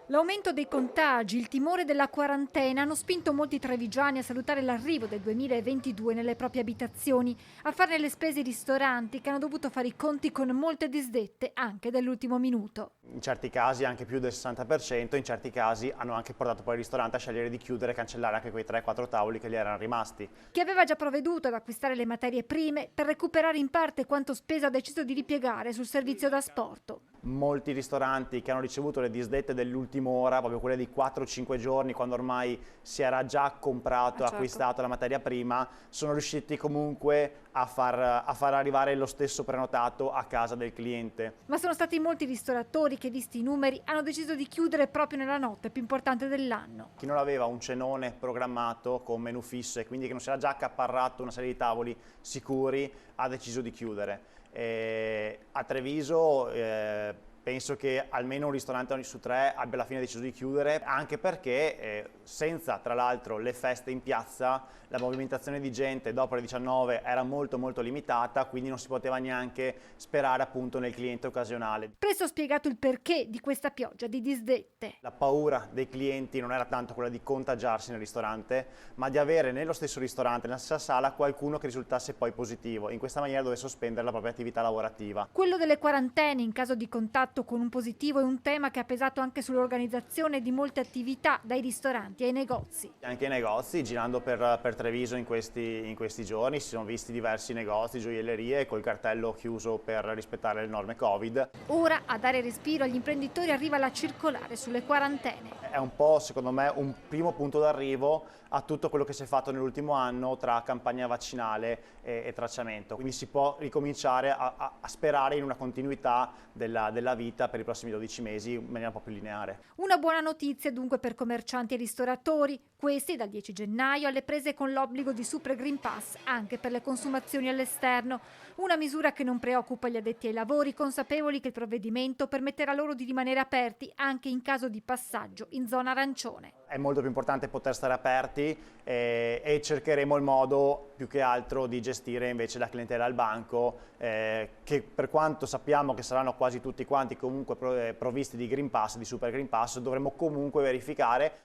L'aumento dei contagi, il timore della quarantena hanno spinto molti trevigiani a salutare l'arrivo del 2022 nelle proprie abitazioni, a farne le spese i ristoranti che hanno dovuto fare i conti con molte disdette anche dell'ultimo minuto. In certi casi anche più del 60%, in certi casi hanno anche portato poi il ristorante a scegliere di chiudere e cancellare anche quei 3-4 tavoli che gli erano rimasti. Chi aveva già provveduto ad acquistare le materie prime per recuperare in parte quanto speso ha deciso di ripiegare sul servizio da asporto. Molti ristoranti che hanno ricevuto le disdette dell'ultima ora, proprio quelle di 4-5 giorni, quando ormai si era già comprato, Certo. acquistato la materia prima, sono riusciti comunque a far arrivare lo stesso prenotato a casa del cliente. Ma sono stati molti ristoratori che, visti i numeri, hanno deciso di chiudere proprio nella notte più importante dell'anno. Chi non aveva un cenone programmato con menù fisso e quindi che non si era già accaparrato una serie di tavoli sicuri, ha deciso di chiudere. A Treviso penso che almeno un ristorante su 3 abbia alla fine deciso di chiudere, anche perché senza tra l'altro le feste in piazza la movimentazione di gente dopo le 19 era molto limitata, quindi non si poteva neanche sperare appunto nel cliente occasionale. Presto ho spiegato il perché di questa pioggia di disdette. La paura dei clienti non era tanto quella di contagiarsi nel ristorante, ma di avere nello stesso ristorante, nella stessa sala, qualcuno che risultasse poi positivo. In questa maniera doveva sospendere la propria attività lavorativa. Quello delle quarantene in caso di contatto con un positivo è un tema che ha pesato anche sull'organizzazione di molte attività, dai ristoranti ai negozi. Anche i negozi, girando per Treviso in questi giorni, si sono visti diversi negozi, gioiellerie, col cartello chiuso per rispettare le norme Covid. Ora a dare respiro agli imprenditori arriva la circolare sulle quarantene. È un po', secondo me, un primo punto d'arrivo a tutto quello che si è fatto nell'ultimo anno tra campagna vaccinale e tracciamento. Quindi si può ricominciare a sperare in una continuità della vita per i prossimi 12 mesi in maniera un po' più lineare. Una buona notizia dunque per commercianti e ristoratori, questi dal 10 gennaio alle prese con l'obbligo di Super Green Pass anche per le consumazioni all'esterno, una misura che non preoccupa gli addetti ai lavori, consapevoli che il provvedimento permetterà loro di rimanere aperti anche in caso di passaggio in zona arancione. È molto più importante poter stare aperti e cercheremo il modo più che altro di gestire invece la clientela al banco, che per quanto sappiamo che saranno quasi tutti quanti comunque provvisti di Green Pass, di Super Green Pass, dovremo comunque verificare.